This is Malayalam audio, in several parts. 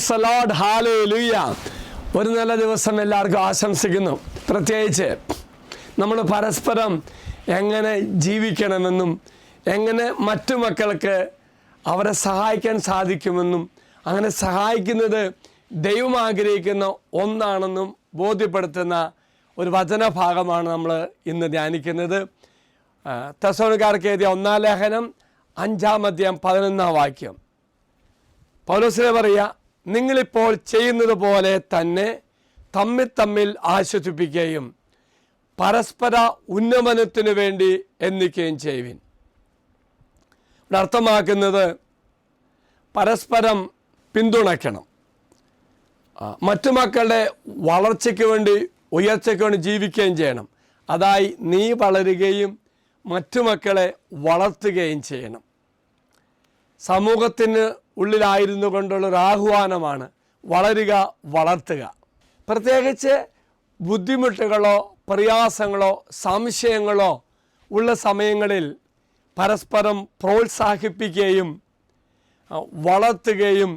Praise the Lord, hallelujah. ഒരു നല്ല ദിവസം എല്ലാവർക്കും ആശംസിക്കുന്നു. പ്രത്യേകിച്ച് നമ്മൾ പരസ്പരം എങ്ങനെ ജീവിക്കണമെന്നും എങ്ങനെ മറ്റു മക്കൾക്ക് അവരെ സഹായിക്കാൻ സാധിക്കുമെന്നും അങ്ങനെ സഹായിക്കുന്നത് ദൈവം ആഗ്രഹിക്കുന്ന ഒന്നാണെന്നും ബോധ്യപ്പെടുത്തുന്ന ഒരു വചനഭാഗമാണ് നമ്മൾ ഇന്ന് ധ്യാനിക്കുന്നത്. തെസ്സലോനിക്കർക്ക് എഴുതിയ 1-ാം ലേഖനം 5-ാം അധ്യായം 11-ാം വാക്യം. പൗലോസിനെ പറയുക, നിങ്ങളിപ്പോൾ ചെയ്യുന്നത് പോലെ തന്നെ തമ്മിൽ ആശ്വസിപ്പിക്കുകയും പരസ്പര ഉന്നമനത്തിനു വേണ്ടി എണ്ണിക്കുകയും ചെയ്യുവിൻ. ഇവിടെ അർത്ഥമാക്കുന്നത് പരസ്പരം പിന്തുണയ്ക്കണം, മറ്റു മക്കളുടെ വളർച്ചയ്ക്ക് വേണ്ടി ഉയർച്ചയ്ക്ക് വേണ്ടി ജീവിക്കുകയും ചെയ്യണം. അതായി നീ വളരുകയും മറ്റു മക്കളെ വളർത്തുകയും ചെയ്യണം. സമൂഹത്തിന് ഉള്ളിലായിരുന്നു കൊണ്ടുള്ളൊരു ആഹ്വാനമാണ് വളരുക, വളർത്തുക. പ്രത്യേകിച്ച് ബുദ്ധിമുട്ടുകളോ പ്രയാസങ്ങളോ സംശയങ്ങളോ ഉള്ള സമയങ്ങളിൽ പരസ്പരം പ്രോത്സാഹിപ്പിക്കുകയും വളർത്തുകയും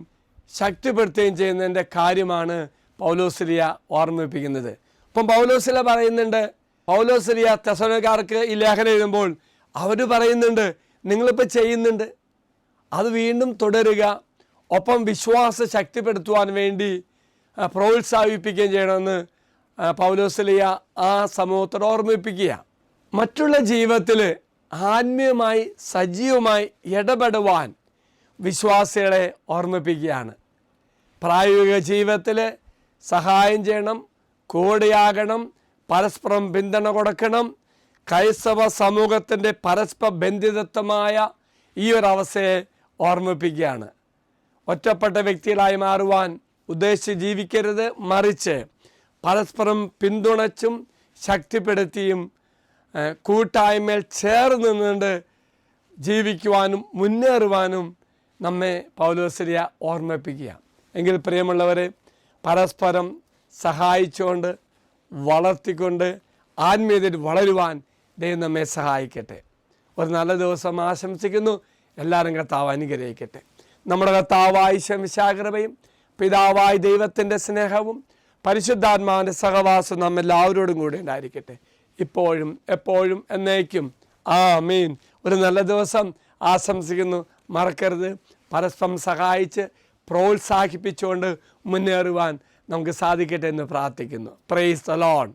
ശക്തിപ്പെടുത്തുകയും ചെയ്യുന്നതിൻ്റെ കാര്യമാണ് പൗലോസ്ലിയ ഓർമ്മിപ്പിക്കുന്നത്. ഇപ്പം പൗലോസ്ലിയ പറയുന്നുണ്ട്, പൗലോസ്ലിയ തെസ്സലോനിക്കർക്ക് ഈ ലേഖനം എഴുതുമ്പോൾ അവർ പറയുന്നുണ്ട്, നിങ്ങളിപ്പോൾ ചെയ്യുന്നുണ്ട്, അത് വീണ്ടും തുടരുക, ഒപ്പം വിശ്വാസം ശക്തിപ്പെടുത്തുവാൻ വേണ്ടി പ്രോത്സാഹിപ്പിക്കുകയും ചെയ്യണമെന്ന് പൗലോസ്ലിയ ആ സമൂഹത്തോട് ഓർമ്മിപ്പിക്കുക. മറ്റുള്ള ജീവിതത്തിൽ ആത്മീയമായി സജീവമായി ഇടപെടുവാൻ വിശ്വാസികളെ ഓർമ്മിപ്പിക്കുകയാണ്. പ്രായോഗിക ജീവിതത്തിൽ സഹായം ചെയ്യണം, കൂടെയാകണം, പരസ്പരം പിന്തുണ കൊടുക്കണം. ക്രൈസ്തവ സമൂഹത്തിൻ്റെ പരസ്പര ബന്ധിതത്വമായ ഈ ഒരു അവസ്ഥയെ ഓർമ്മിപ്പിക്കുകയാണ്. ഒറ്റപ്പെട്ട വ്യക്തികളായി മാറുവാൻ ഉദ്ദേശിച്ച് ജീവിക്കരുത്, മറിച്ച് പരസ്പരം പിന്തുണച്ചും ശക്തിപ്പെടുത്തിയും കൂട്ടായ്മയിൽ ചേർന്ന് നിന്നുകൊണ്ട് ജീവിക്കുവാനും മുന്നേറുവാനും നമ്മെ പൗലോസ്ലിയ ഓർമ്മിപ്പിക്കുക. എങ്കിൽ പ്രിയമുള്ളവരെ, പരസ്പരം സഹായിച്ചുകൊണ്ട് വളർത്തിക്കൊണ്ട് ആത്മീയതയിൽ വളരുവാൻ ദൈവം നമ്മെ സഹായിക്കട്ടെ. ഒരു നല്ല ദിവസം ആശംസിക്കുന്നു. എല്ലാവരും കർത്താവ് അനുഗ്രഹിക്കട്ടെ. നമ്മുടെ കർത്താവായ ശംശാകൃപയും പിതാവായ ദൈവത്തിൻ്റെ സ്നേഹവും പരിശുദ്ധാത്മാവിൻ്റെ സഹവാസം നമ്മെല്ലാവരോടും കൂടി ഉണ്ടായിരിക്കട്ടെ, ഇപ്പോഴും എപ്പോഴും എന്നേക്കും. ആമീൻ. ഒരു നല്ല ദിവസം ആശംസിക്കുന്നു. മറക്കരുത്, പരസ്പരം സഹായിച്ച് പ്രോത്സാഹിപ്പിച്ചുകൊണ്ട് മുന്നേറുവാൻ നമുക്ക് സാധിക്കട്ടെ എന്ന് പ്രാർത്ഥിക്കുന്നു. Praise the Lord.